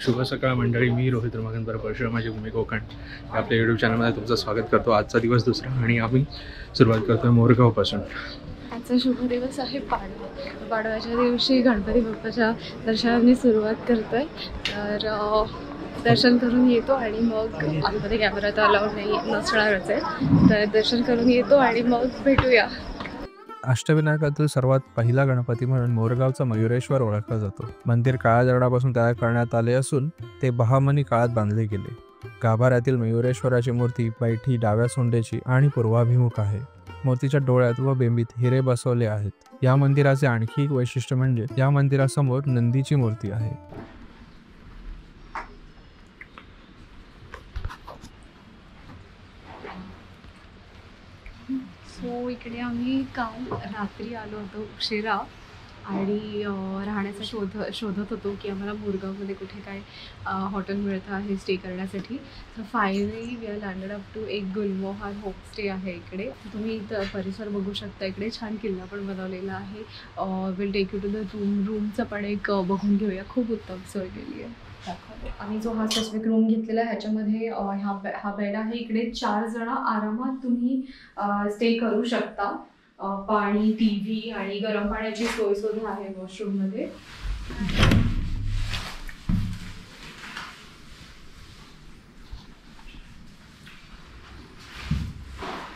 शुभ सकाळ मंडळी, मी रोहित रमाकांत परशुराम, माझी भूमी कोकण या आपल्या यूट्यूब चॅनलमध्ये तुमचं स्वागत करतो। आजचा दिवस दुसरा आणि आम्ही सुरुवात करतोय मोरगावपासून। आजचा शुभ दिवस आहे पाडवा। पाडव्याच्या दिवशी गणपती बाप्पाच्या दर्शनाने सुरुवात करतोय। तर दर्शन करून येतो आणि मग आतमध्ये कॅमेरा तर अलाउड नाही नसणारच आहे, तर दर्शन करून येतो आणि मग भेटूया। अष्टविनायकातील सर्वात पहिला गणपती म्हणून मोरगावचा मयुरेश्वर ओळखला जातो। मंदिर काळ्या दगडापासून तयार करण्यात आले असून ते बहामनी काळात बांधले गेले। गाभाऱ्यातील मयुरेश्वराची मूर्ती बैठी डाव्या सोंडेची आणि पूर्वाभिमुख आहे। मूर्तीच्या डोळ्यात व बेंबीत हिरे बसवले आहेत। या मंदिराचे आणखी एक वैशिष्ट्य म्हणजे या मंदिरासमोर नंदीची मूर्ती आहे। सो इकडे आम्ही काल रात्री आलो होतो उशिरा आणि राहण्याचा शोधत होतो की आम्हाला मोरगावमध्ये कुठे काय हॉटेल मिळतं आहे स्टे करण्यासाठी। तर finally we are landed up to एक गुलमोहर होमस्टे आहे इकडे। तुम्ही इथं परिसर बघू शकता, इकडे छान किल्ला पण बनवलेला आहे। Will take you to the रूमचं पण एक बघून घेऊया, खूप उत्तम सोय केली आहे। आम्ही जो हा स्पेसिफिक रूम घेतलेला आहे ह्याच्यामध्ये हा बेड आहे। इकडे 4 जण आरामात तुम्ही स्टे करू शकता। पाणी, टीव्ही आणि गरम पाण्याची सोय सुद्धा आहे वॉशरूम मध्ये।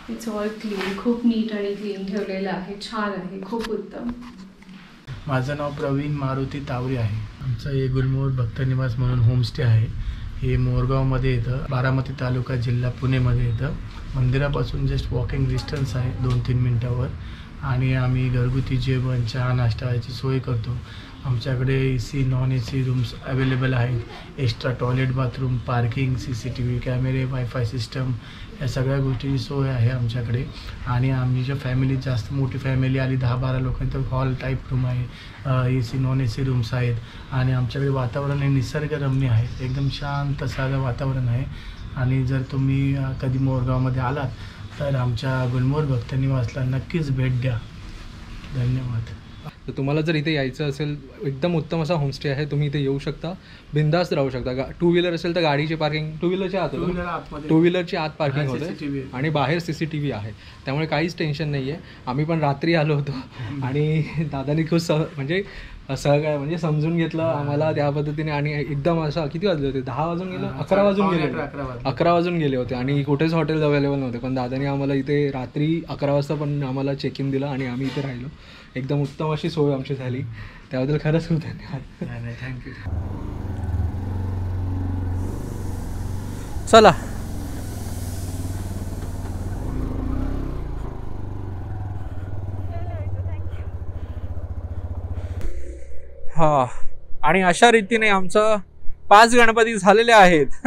इट्स ऑल क्लीन, खूप नीट आणि क्लीन ठेवलेलं आहे, छान आहे, खूप उत्तम। माझं नाव प्रवीण मारुती तावरे आहे। आमचं हे गुलमोहर भक्तनिवास म्हणून होमस्टे आहे। हे मोरगावमध्ये येतं, बारामती तालुका जिल्हा पुणेमध्ये येतं। मंदिरापासून जस्ट वॉकिंग डिस्टन्स आहे, 2-3 मिनटावर। आणि आम्ही घरगुती जेवण, चहा, नाश्ता याची सोय करतो। आमच्याकडे AC non AC rooms available आहेत। Extra toilet, bathroom, parking, CCTV कॅमेरे, वायफाय सिस्टम या सगळ्या गोष्टीची सोय आहे आमच्याकडे। आणि आम्ही जर फॅमिली जास्त मोठी फॅमिली आली 10-12 लोकांचं हॉल टाईप रूम आहे, AC नॉन AC रूम्स आहेत। आणि आमच्याकडे वातावरण हे निसर्गरम्य आहे, एकदम शांत साधं वातावरण आहे। आणि जर तुम्ही कधी मोरगावमध्ये आलात तर आमच्या गुलमोहर भक्तनिवासला नक्कीच भेट द्या। धन्यवाद। तर तुम्हाला जर इथे यायचं असेल, एकदम उत्तम असा होमस्टे आहे, तुम्ही इथे येऊ शकता, बिंदास्त राहू शकता। 2 व्हीलर असेल तर गाडीची पार्किंग, 2 व्हीलरच्या आत, 2 व्हीलरची आत पार्किंग होते आणि बाहेर CCTV आहे, त्यामुळे काहीच टेन्शन नाही आहे। आम्ही पण रात्री आलो होतो आणि दादानी खूप म्हणजे सहकार्य म्हणजे समजून घेतलं आम्हाला त्या पद्धतीने। आणि एकदम असं किती वाजले होते, 10 वाजून गेले, 11 वाजून गेले होते आणि कुठेच हॉटेल अवेलेबल नव्हते। पण दादानी आम्हाला इथे रात्री 11 वाजता पण आम्हाला चेक इन दिलं आणि आम्ही इथे राहिलो। एकदम उत्तम अशी सोय आमची झाली, त्याबद्दल खरंच खूप धन्यवाद। थँक्यू। चला हा, आणि अशा रीतीने आमचा 5 गणपती झालेले आहेत।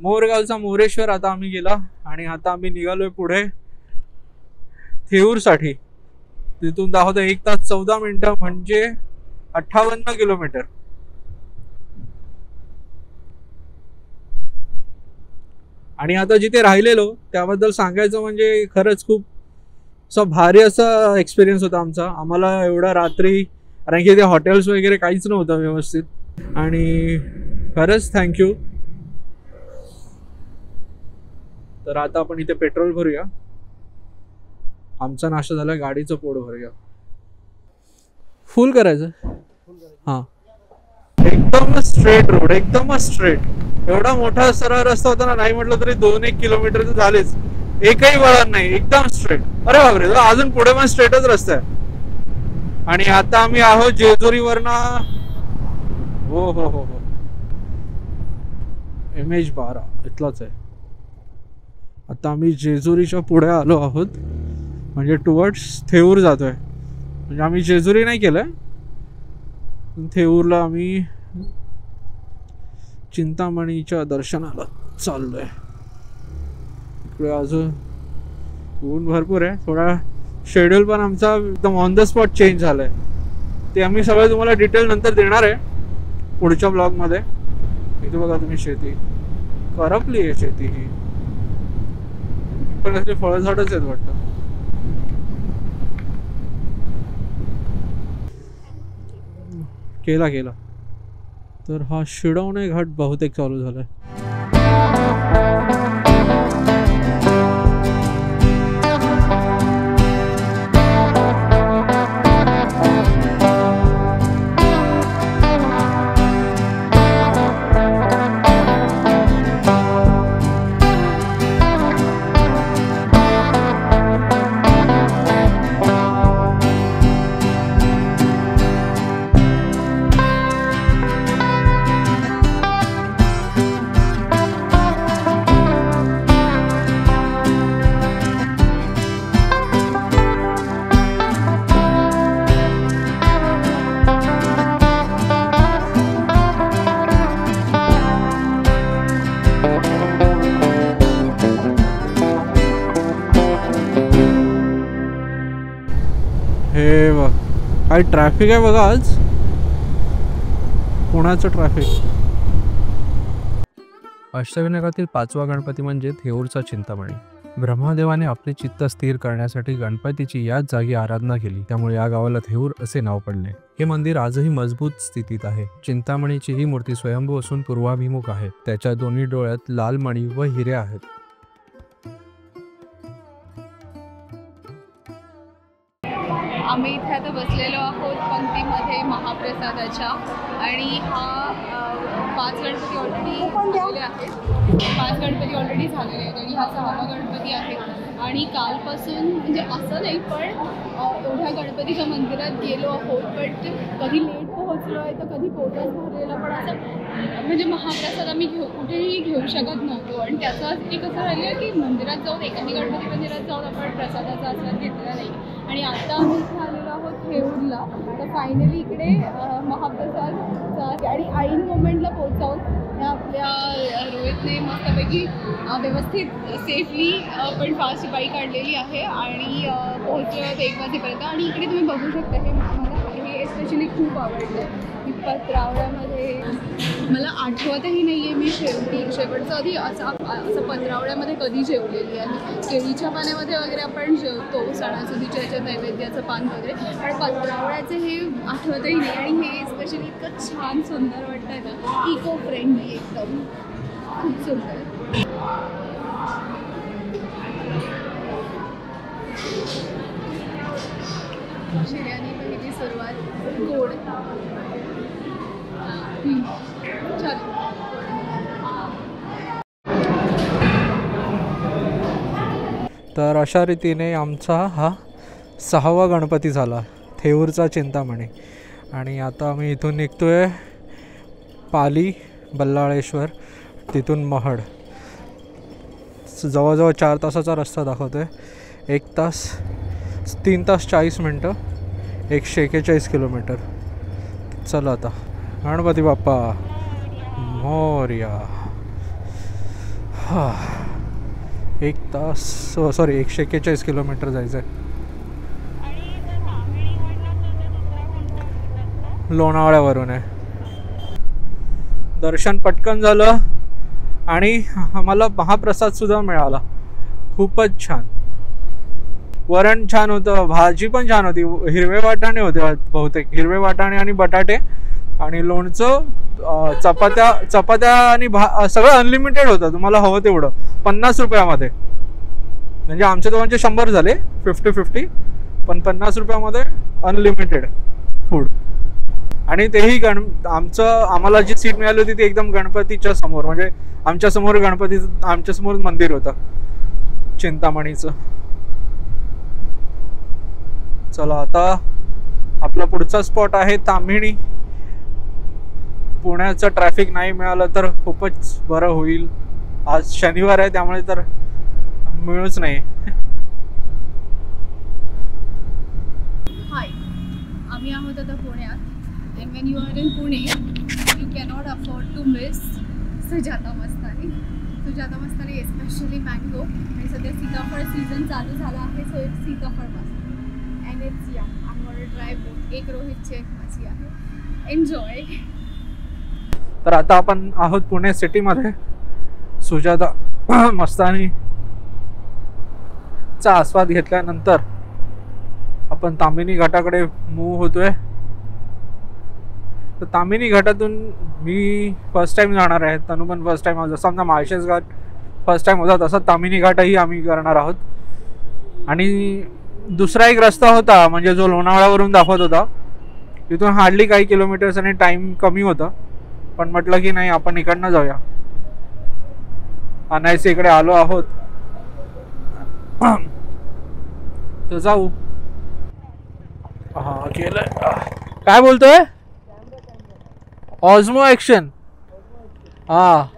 मोरगावचा मोरेश्वर आता आम्ही गेला आणि आता आम्ही निघालोय पुढे थेऊरसाठी। तिथून दाखवतो 1 तास 14 मिनिटं म्हणजे 58 किलोमीटर। आणि आता जिथे राहिलेलो त्याबद्दल सांगायचं म्हणजे खरंच खूप असा भारी असा एक्सपिरियन्स होता आमचा। आम्हाला एवढा रात्री, कारण की ते हॉटेल्स वगैरे काहीच नव्हतं व्यवस्थित, आणि खरंच थँक्यू। तर आता आपण इथे पेट्रोल भरूया, आमचा नाश्ता झाला, गाडीचं पोट भरूया। फुल करायचं, हां, एकदमच स्ट्रेट रोड, एकदमच स्ट्रेट। एवढा मोठा सरळ रस्ता होता ना, नाही म्हटलं तरी 2-1 किलोमीटर झालेच, एकही वळण नाही, एकदम स्ट्रेट। अरे बापरे, अजून पुढे पण स्ट्रेटच रस्ता आहे। आणि आता आम्ही आहोत जेजुरीवरनं, हो हो हो हो, MH12 इथलाच आहे। आता आम्ही जेजुरीच्या पुढे आलो आहोत, म्हणजे टुवर्ड्स थेऊर जातोय। म्हणजे आम्ही जेजुरी नाही केलंय, थेऊरला आम्ही चिंतामणीच्या दर्शनाला चाललोय। इकडे अजून ऊन भरपूर आहे, थोडा शेड्यूल पण आमचा एकदम ऑन द स्पॉट चेंज झालाय। ते आम्ही सगळं तुम्हाला डिटेल नंतर देणार आहे पुढच्या ब्लॉग मध्ये। इथे बघा तुम्ही, शेती करपली आहे, शेती ही पण असले फळझाडच आहेत वाटतं। केला तर हा शिडवणे घाट बहुतेक चालू झालाय. हे बघ काय ट्रॅफिक आहे बघा आज, पुण्याचं ट्रॅफिक. अष्टविनायकातील 5वा गणपती म्हणजे थेऊरचा चिंतामणी. ब्रह्मदेवाने आपले चित्त स्थिर करण्यासाठी गणपतीची याच जागी आराधना केली, त्यामुळे या गावाला थेऊर असे नाव पडले. हे मंदिर आजही मजबूत स्थितीत आहे. चिंतामणीची ही मूर्ती स्वयंभू असून पूर्वाभिमुख आहे. त्याच्या दोन्ही डोळ्यात लाल मणी व हिरे आहेत. आम्ही इथे आता बसलेलो आहोत पंक्तीमध्ये महाप्रसादाच्या आणि हा 5 गणपती ऑलरेडी झालेले आहेत. 5 गणपती ऑलरेडी झालेले आहेत आणि हा 6वा गणपती आहे. आणि कालपासून म्हणजे असं नाही पण एवढ्या गणपतीच्या मंदिरात गेलो आहोत, बट कधी लेट पोहोचलो आहे तर कधी पोटच भरलेलं, पण असं म्हणजे महाप्रसाद आम्ही कुठेही घेऊ शकत नव्हतो. आणि त्याचं एक असं राहिलं की मंदिरात जाऊन एकाही गणपती मंदिरात जाऊन आपण प्रसादाचा आस्वाद घेतलेला नाही. आणि आता आम्ही इथे आलेलो आहोत थेऊरला, तर फायनली इकडे महाप्रसादचा आणि ऐन मोमेंटला पोहोचावून आपल्या रोहितने मस्तपैकी व्यवस्थित सेफली पण फास्ट बाईक काढलेली आहे आणि पोहोचलो 1 वाजेपर्यंत. आणि इकडे तुम्ही बघू शकता हे मला हे स्पेशली खूप आवडलं की पत्रावळ्यामध्ये मला आठवतही नाही आहे मी शेवटचं आधी असं पत्रावळ्यामध्ये कधी जेवलेली आहे. केळीच्या पाण्यामध्ये वगैरे आपण जेवतो सणासुदीच्या ह्याच्यात नैवेद्याचं पान वगैरे, पण पत्रावळ्याचं हे आठवतही नाही. आणि हे स्पेशली इतकं छान सुंदर वाटतं ना, इको फ्रेंडली एकदम खूप सुंदर. शिर्यानी पहिली सुरुवात गोड तर अशा रीतीने आमचा हा 6वा गणपती झाला, थेऊरचा चिंतामणी. आणि आता आम्ही इथून निघतोय पाली, बल्लाळेश्वर, तिथून महड. जवळजवळ 4 तासाचा रस्ता दाखवतोय. 3 तास 40 मिनटं, 141 किलोमीटर. चला आता गणपती बाप्पा मोरया. 141 किलोमीटर जायचं आहे. लोणावळ्यावरून आहे. दर्शन पटकन झालं आणि आम्हाला महाप्रसाद सुद्धा मिळाला. खूपच छान. वरण छान होतं, भाजी पण छान होती, हिरवे वाटाणे होते बहुतेक, हिरवे वाटाणे आणि बटाटे आणि लोणचं, चपात्या आणि सगळं अनलिमिटेड होतं. तुम्हाला हवं तेवढं 50 रुपयामध्ये. म्हणजे आमच्या दोघांचे 100 झाले, 50-50, पण 50 रुपयामध्ये अनलिमिटेड फूड. आणि तेही आम्हाला जी सीट मिळाली होती ती एकदम गणपतीच्या समोर, म्हणजे आमच्या समोर मंदिर होतं चिंतामणीचं. चला आता आपला पुढचा स्पॉट आहे ताम्हिणी. पुण्याचं ट्रॅफिक नाही मिळालं तर खूपच बरं होईल. आज शनिवार आहे त्यामुळे तर मिळूच नाही. हाय, आम्ही आहोत आता पुण्यात. And when you are in Pune you cannot afford to miss Sujata Mastani. Sujata Mastani especially mango. आणि सध्या सीताफळ सीझन चालू झाला आहे, सो इट्स सीताफळ मस्त. अँड इट्स ड्राय बोट. एक रोहितची एक माझी आहे. एन्जॉय. तर आता आपण आहोत पुणे सिटीमध्ये. सुजाता मस्तानी चा आस्वाद घेतल्यानंतर आपण ताम्हिणी घाटाकडे मूव्ह होतोय. तर तामिनी घाटातून मी फर्स्ट टाइम जाणार आहे, तनु पण फर्स्ट टाइम. जसं आमचा माळशेज घाट फर्स्ट टाइम होता तसा तामिनी घाटही आम्ही करणार आहोत. आणि दुसरा एक रस्ता होता म्हणजे जो लोणावळ्यावरून दाखवत होता, तिथून हार्डली काही किलोमीटर्स आणि टाईम कमी होता, पण म्हटलं की नाही आपण इकडनं जाऊया. अनायसे इकडे आलो आहोत तर जाऊ. हा केलंय. काय बोलतोय? ऑझमो ॲक्शन. हाँ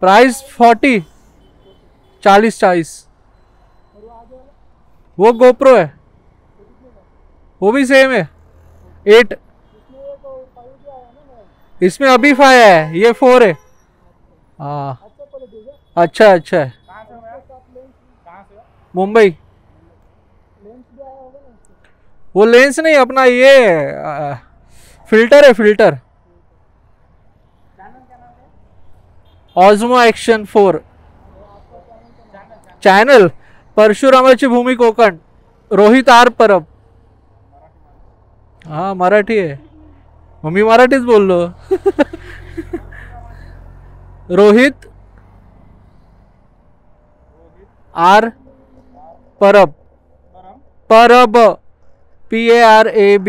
प्राइस 40 वो गोप्रो है, वो भी सेम है 8. इसमें अभी 5 है, ये 4 है. हाँ अच्छा अच्छा है. मुंबई. वो लेंस नहीं अपना ये फिल्टर है, फिल्टर. Osmo action 4. चॅनल परशुरामाची भूमी कोकण, रोहित आर परब. हा मराठी आहे, मग मी मराठीच बोललो. Rohit R Parab, Parab PARAB.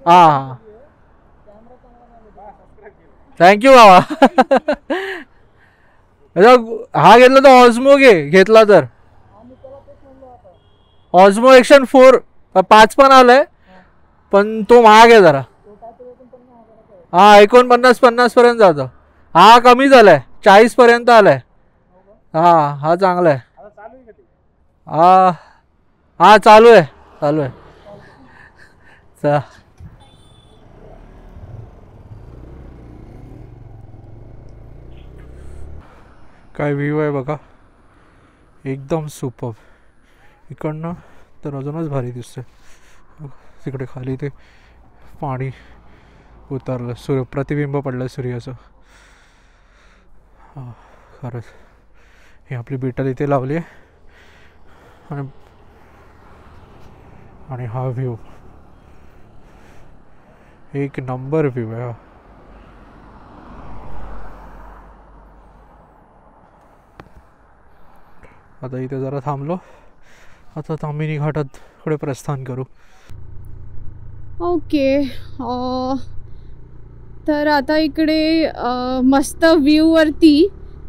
हा थँक्यू बाबा. हा घेतला तर ऑझमो घेतला तर ऑझमो ॲक्शन 4 5 पण आलाय, पण तो महाग आहे जरा. हा 49-50 पर्यंत जातो. हा कमी झालाय, 40 पर्यंत आलाय. हा चांगला आहे. हा चालू आहे. काय व्ह्यू आहे बघा, एकदम सुपर. इकडनं तर अजूनच भारी दिसतंय. तिकडे खाली ते पाणी उतरलं, प्रतिबिंब पडलं सूर्याचं. हां खरंच ही आपली बिटल इथे लावली आहे. आणि हा व्ह्यू एक नंबर व्ह्यू आहे हा. आता इथे जरा थांबलो, आता तामिनी घाटाकडे प्रस्थान करू. ओके. तर आता इकडे मस्त व्ह्यूवरती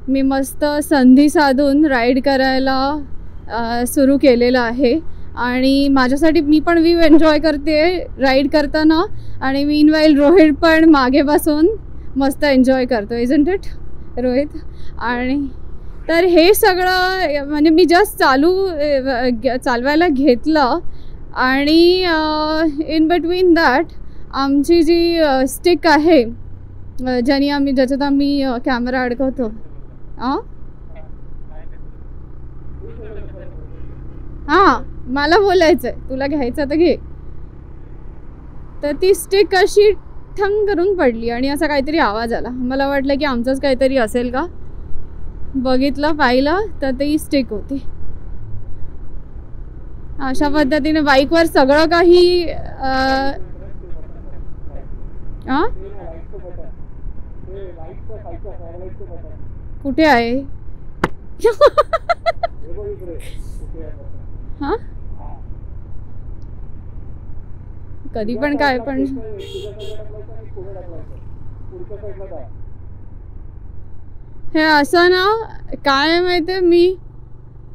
मी मस्त संधी साधून राईड करायला सुरू केलेलं आहे. आणि माझ्यासाठी मी पण व्ह्यू एन्जॉय करते राईड करताना, आणि मीनवाईल रोहित पण मागे बसून मस्त एन्जॉय करतो. Isn't it Rohit? आणि तर हे सगळं म्हणजे मी जस्ट चालवायला घेतलं, आणि इन बिटवीन दॅट आमची जी स्टिक आहे ज्याच्यात आम्ही कॅमेरा अडकवतो. हां मला बोलायचं आहे, तुला घ्यायचं तर घे. तर ती स्टिक अशी ठंग करून पडली आणि असा काहीतरी आवाज आला. मला वाटलं की आमचंच काहीतरी असेल का. बघितलं पाहिलं तर ती स्टिक होती. अशा पद्धतीने बाईकवर सगळं काही कुठे आहे? हां कधी पण काय पण हे असं ना, काय माहिती आहे, मी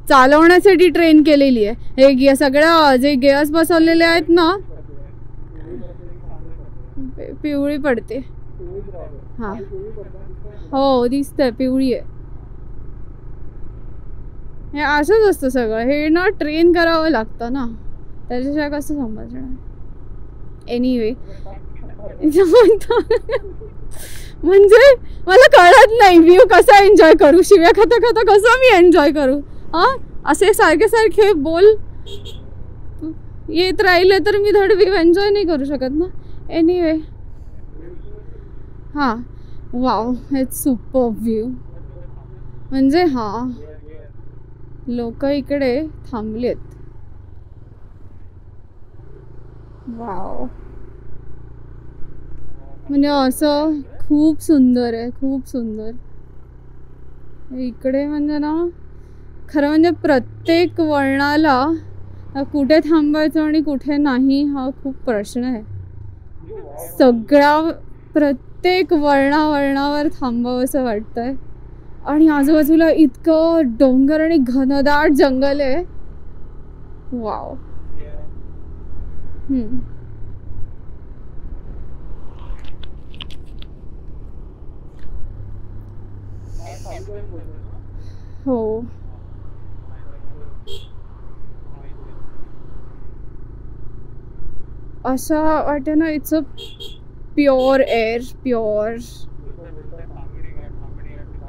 चालवण्यासाठी ट्रेन केलेली आहे. हे सगळ्या जे गिअर्स बसवलेले आहेत ना, पिवळी पडते. हां हो दिसतंय पिवळी आहे. हे असंच असतं सगळं. हे ना ट्रेन करावं लागतं ना, त्याच्याशिवाय कसं समजणार. एनिवे म्हणजे मला कळत नाही व्ह्यू कसा एन्जॉय करू. शिव्या खाता खाता कसं मी एन्जॉय करू. असे सारखे बोल येत राहिले तर मी धड व्ह्यू एन्जॉय नाही करू शकत ना. एनिवे हां वाव इट्स सुपर व्ह्यू. म्हणजे हां लोक इकडे थांबलेत वाव, म्हणजे असं खूप सुंदर आहे, खूप सुंदर. इकडे म्हणजे ना खरं म्हणजे प्रत्येक वळणाला कुठे थांबायचं आणि कुठे नाही हा खूप प्रश्न आहे. प्रत्येक वळणावर थांबावं असं वाटतंय. आणि आजूबाजूला इतकं डोंगर आणि घनदाट जंगल आहे. वाव. हो, असं वाटतं ना, it's a pure air, pure.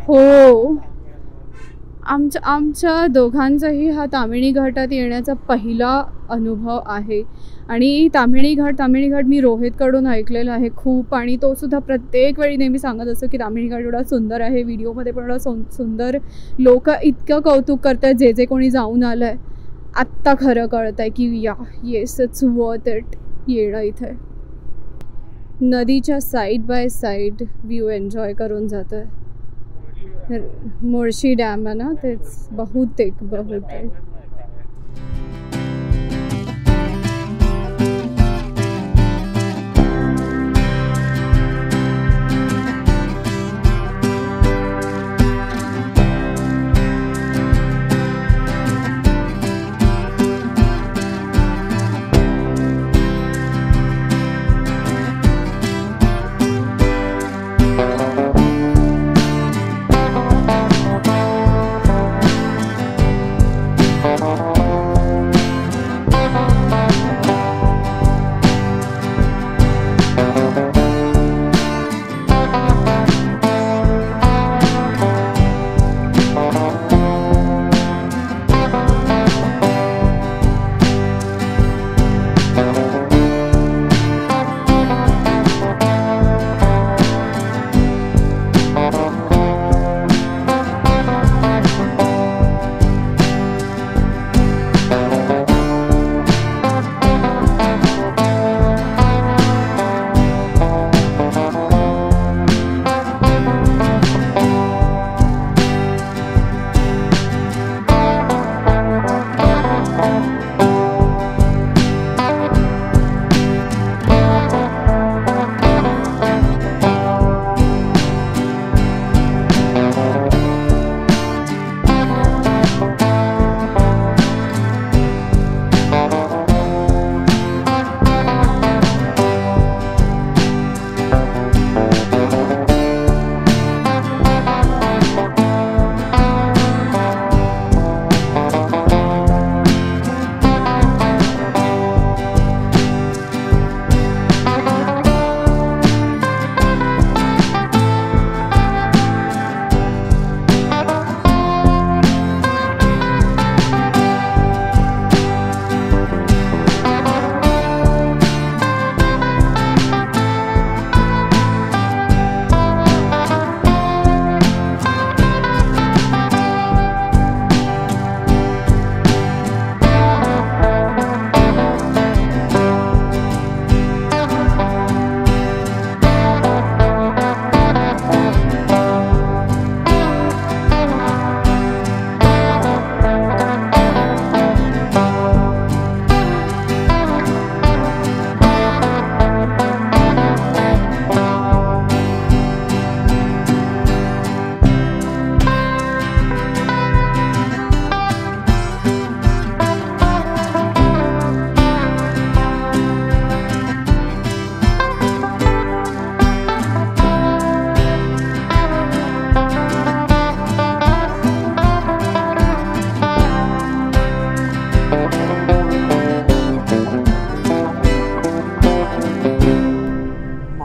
हो, आमच्या दोघांचाही हा ताम्हिणी घाटात येण्याचा पहिला अनुभव आहे. आणि ताम्हिणी घाट मी रोहितकडून ऐकलेला आहे खूप. आणि तो सुद्धा प्रत्येक वेळी नेहमी सांगत असतो की ताम्हिणी घाट एवढा सुंदर आहे, व्हिडिओमध्ये पण एवढा सुंदर. लोक इतकं कौतुक करतात जे कोणी जाऊन आलं आहे. आत्ता खरं कळत आहे की येस, इट्स वर्थ इट येणं इथे. नदीच्या side by side view enjoy करून जातो आहे. मुळशी डॅम आहे ना, तेच बहुतेक.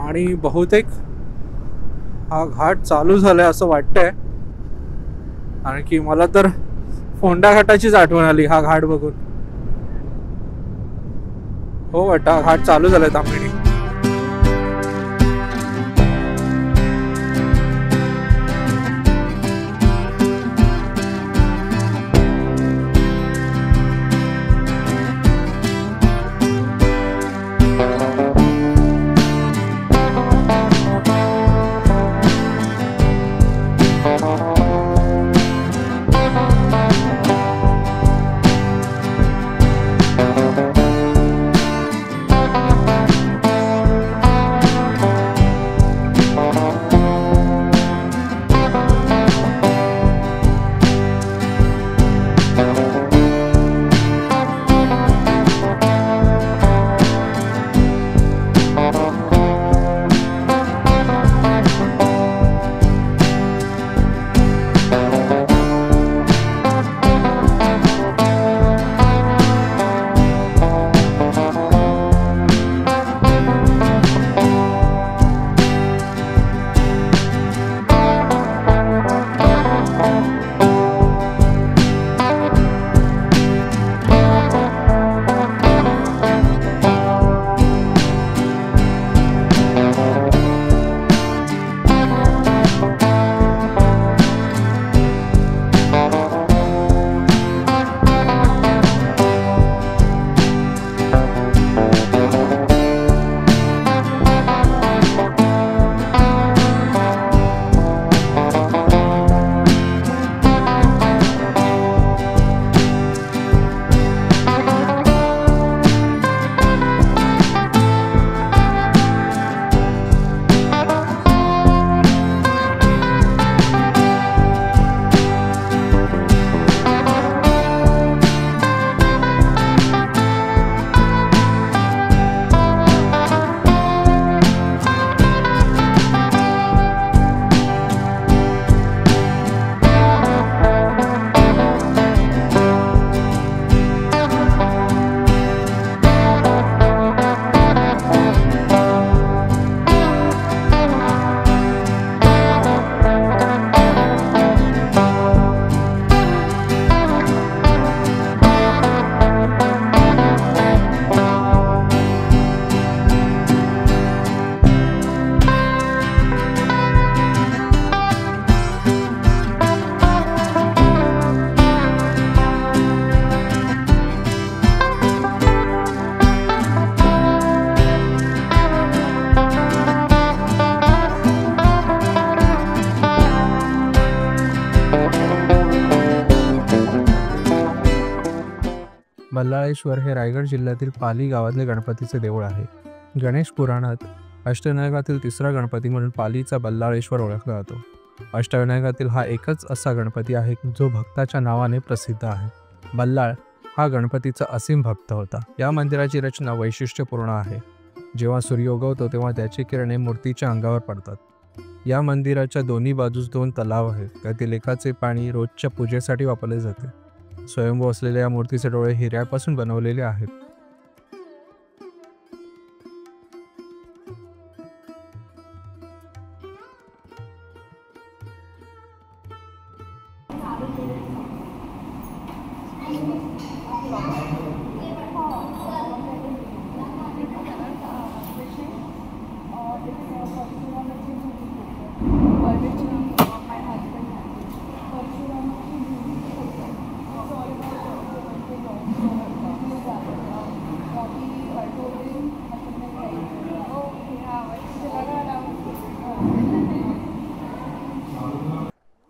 आणि बहुतेक हा घाट चालू झालाय असं वाटतंय. आणखी मला तर फोंडा घाटाचीच आठवण आली हा घाट बघून. हो वाटतं हा घाट चालू झालाय ताम्हिणी. बल्लाळेश्वर हे रायगड जिल्ह्यातील पाली गावातले गणपतीचे देऊळ आहे. गणेश पुराणात अष्टविनायकातील तिसरा गणपती म्हणून पालीचा बल्लाळेश्वर ओळखला जातो. अष्टविनायकातील हा एकच असा गणपती आहे जो भक्ताच्या नावाने प्रसिद्ध आहे. बल्लाळ हा गणपतीचा असीम भक्त होता. या मंदिराची रचना वैशिष्ट्यपूर्ण आहे. जेव्हा सूर्य उगवतो तेव्हा त्याची किरणे मूर्तीच्या अंगावर पडतात. या मंदिराच्या दोन्ही बाजूस 2 तलाव आहेत. त्यातील एकाचे पाणी रोजच्या पूजेसाठी वापरले जाते. स्वयंभू असलेल्या या मूर्तीचे डोळे हिऱ्यापासून बनवलेले आहेत.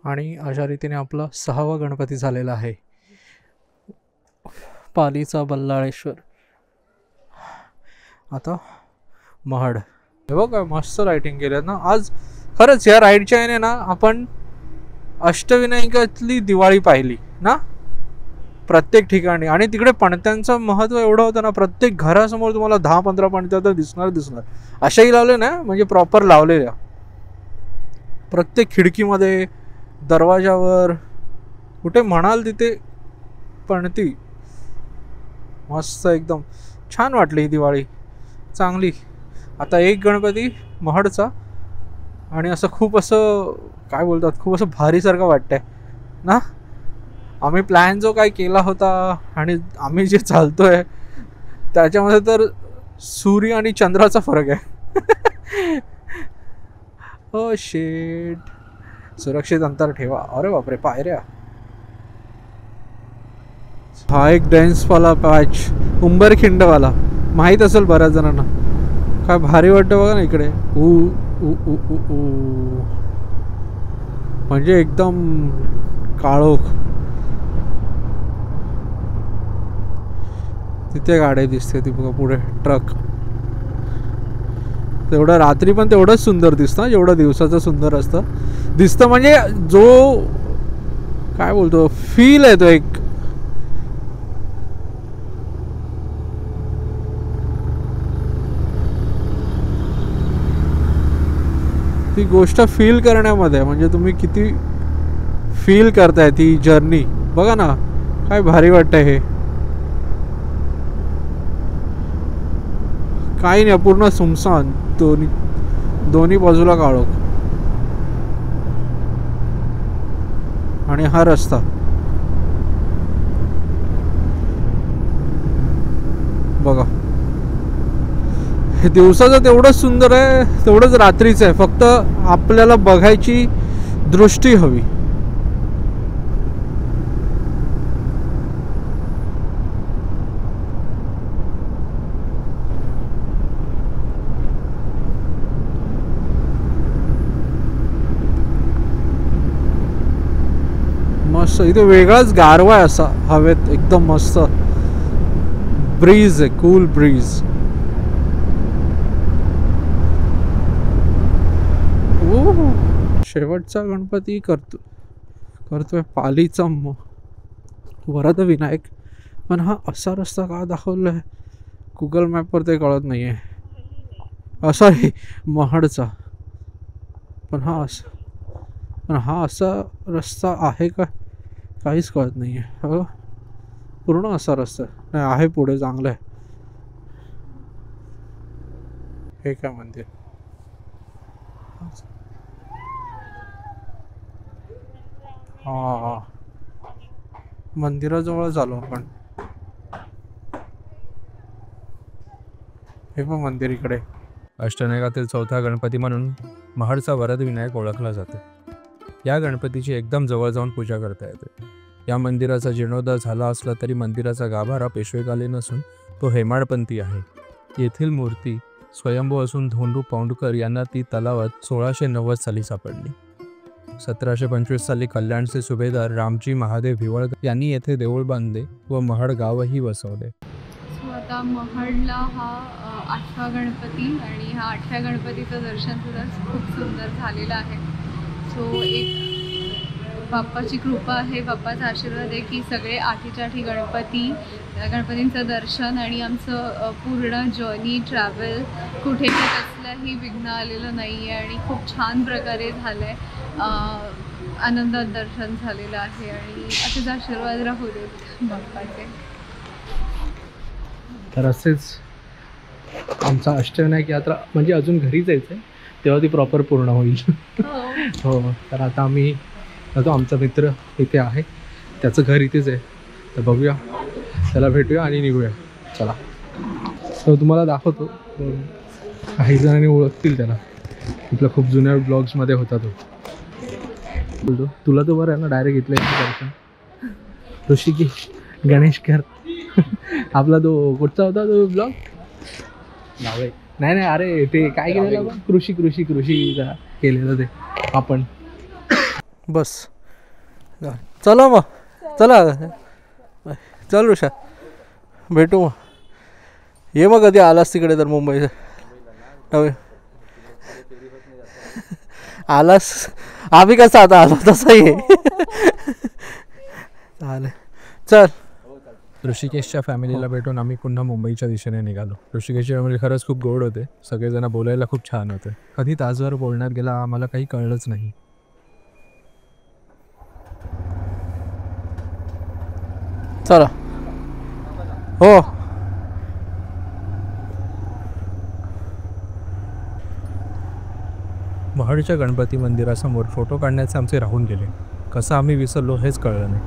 आणि अशा रीतीने आपला 6वा गणपती झालेला आहे, पालीचा बल्लाळेश्वर. आता महाड. हे बघा मस्त लाइटिंग केल्यात ना आज. खरंच या राईडच्या याने ना आपण अष्टविनायकातली दिवाळी पाहिली ना प्रत्येक ठिकाणी. आणि तिकडे पणत्यांचं महत्त्व एवढं होतं ना, प्रत्येक घरासमोर तुम्हाला 10-15 पणत्या तर दिसणार. अशाही लावले ना, म्हणजे प्रॉपर लावलेल्या. प्रत्येक खिडकीमध्ये, दरवाजावर, कुठे म्हणाल तिथे पणती. मस्त एकदम छान वाटली ही दिवाळी, चांगली. आता एक गणपती महाडचा आणि असं खूप असं काय बोलतात, खूप असं भारीसारखं वाटतंय ना. आम्ही प्लॅन जो काय केला होता आणि आम्ही जे चालतोय त्याच्यामध्ये तर सूर्य आणि चंद्राचा फरक आहे. ओ शेट. सुरक्षित अंतर ठेवा. अरे बापरे, पायऱ्या. हा एक डान्सवाला पॅच, उंबरखिंडवाला, माहीत असेल बऱ्याच जणांना. काय भारी वाटतं बघा ना इकडे. ऊ ऊ ऊ ऊ ऊ म्हणजे एकदम काळोख. तिथे गाडी दिसते ती बघा पुढे, ट्रक. तेवढं रात्री पण तेवढंच सुंदर दिसतं जेवढं दिवसाचं सुंदर दिसतं. म्हणजे जो काय बोलतो फील आहे तो एक. ती गोष्ट फील करण्यामध्ये, म्हणजे तुम्ही किती फील करताय ती जर्नी बघा ना. काय भारी वाटतंय हे. काही नाही, पूर्ण सुमसान. दोन्ही बाजूला काळोख. आणि हा रस्ता बघा. हे दिवसाचं तेवढंच सुंदर आहे, तेवढंच रात्रीचं आहे. फक्त आपल्याला बघायची दृष्टी हवी. मस्त. इथे वेगळाच गारवा आहे असा हवेत, एकदम मस्त ब्रीज आहे, कूल ब्रीज. शेवटचा गणपती करतोय पालीचा वरद विनायक. पण हा असा रस्ता का दाखवलाय गुगल मॅपवर ते कळत नाही आहे. सॉरी, महाडचा. पण हा असा रस्ता आहे का काहीच कळत नाही आहे. हो, पूर्ण असा रस्ता नाही आहे. पुढे चांगलं आहे. हे काय मंदिर. हा, मंदिराजवळ आलो आपण. हे पण मंदिर इकडे. अष्टविनायकातील 4था गणपती म्हणून महाडचा वरद विनायक ओळखला जातो. या गणपतीची एकदम जवळ जाऊन पूजा करता येते. या मंदिराचा जीर्णोद्धार झाला असला तरी मंदिराचा गाभारा पेशवेकालीन असून तो हेमाडपंथी आहे. येथील मूर्ती स्वयंभू असून धोंडू पौंडकर यांना ती तलावात 1690 साली सापडली. 1725 साली कल्याणचे सुभेदार रामजी महादेव हिवळकर यांनी येथे देऊळ बांधले व महड गावही वसवले. सो आता महडला हा 8वा गणपती आणि ह्या 8व्या गणपतीचं दर्शन सुद्धा खूप सुंदर झालेलं आहे. सो एक बाप्पाची कृपा आहे, बाप्पाचा आशीर्वाद आहे की सगळे 8च्या 8 गणपतींचं दर्शन आणि आमचं पूर्ण जर्नी ट्रॅव्हल कुठेही कसलंही विघ्न आलेलं नाही आहे आणि खूप छान प्रकारे झालं आहे. आनंदात दर्शन झालेलं आहे आणि असेच आशीर्वाद राहू देत बाप्पाचे. तर असेच आमचा अष्टविनायक यात्रा म्हणजे अजून घरी जायचं आहे तेव्हा ती प्रॉपर पूर्ण होईल. हो, तर आता आम्ही तो आमचा मित्र इथे आहे, त्याचं घर इथेच आहे, तर बघूया, त्याला भेटूया आणि निघूया. चला, तर तुम्हाला दाखवतो, काही जणांनी ओळखतील त्याला, आपल्या खूप जुन्या ब्लॉग्समध्ये होता तो. बोलतो तुला तो बरं आहे ना, डायरेक्ट इथलं दर्शन. ऋषिकेश गणेशकर आपला तो कुठचा होता तो ब्लॉग, नाव नाही अरे ते काय केलेलं आपण, कृषी केलेलं ते आपण. बस चला मग, चला चल ऋषा, भेटू मग. ये मग कधी आलास तिकडे तर मुंबईचं नवे आलास, आम्ही कसं आता आलो तसं ये. चालेल, चल. ऋषिकेशच्या फॅमिलीला भेटून आम्ही पुन्हा मुंबईच्या दिशेने निघालो. ऋषिकेशची फॅमिली खरंच खूप गोड होते, सगळेजण बोलायला खूप छान होते. कधी तासभर बोलण्यात गेला आम्हाला काही कळलंच नाही. चला, हो. महडच्या गणपती मंदिरासमोर फोटो काढण्याचे आमचे राहून गेले. कसं आम्ही विसरलो हेच कळलं नाही.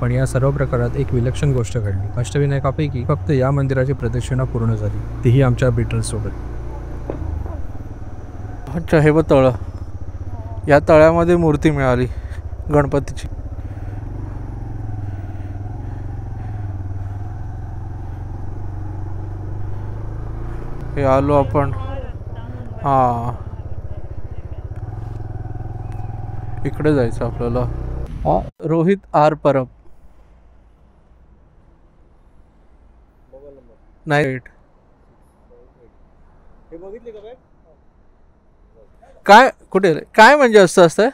पण या सर्व प्रकारात एक विलक्षण गोष्ट घडली. अष्टविनायकापैकी फक्त या मंदिराची प्रदक्षिणा पूर्ण झाली, तीही आमच्या बीटल्ससोबत. अच्छा, हे बघ तळं, या तळ्यामध्ये मूर्ती मिळाली गणपतीची. हे आलो आपण, हां इकडे जायचं आपल्याला. रोहित आर परब, नाही काय, कुठे काय म्हणजे असतं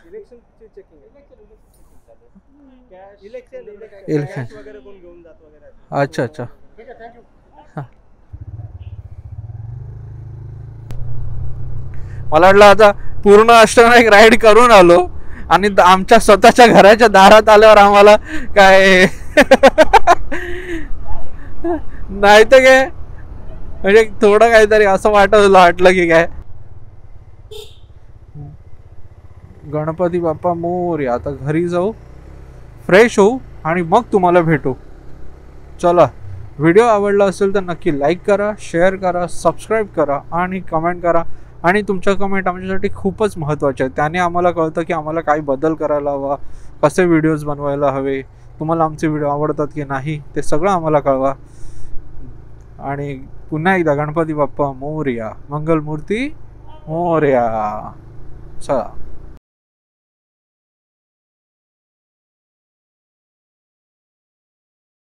इलेक्शन. अच्छा, मला वाटलं आता पूर्ण अष्टविनायक राईड करून आलो आणि आमच्या स्वतःच्या घराच्या दारात आल्यावर आम्हाला काय नाही तर काय, म्हणजे थोडं काहीतरी असं वाटलं की काय. गणपती बाप्पा मोरया. आता घरी जाऊ, फ्रेश होऊ आणि मग तुम्हाला भेटू. चला, व्हिडिओ आवडला असेल तर नक्की लाईक करा, शेअर करा, सबस्क्राईब करा आणि कमेंट करा. आणि तुमच्या कमेंट आमच्यासाठी खूपच महत्त्वाच्या आहेत. त्याने आम्हाला कळतं की आम्हाला काय बदल करायला हवा, कसे व्हिडिओज बनवायला हवे, तुम्हाला आमचे व्हिडिओ आवडतात की नाही ते सगळं आम्हाला कळवा. आणि पुन्हा एकदा गणपती बाप्पा मोरया, मंगलमूर्ती मोरया. चला.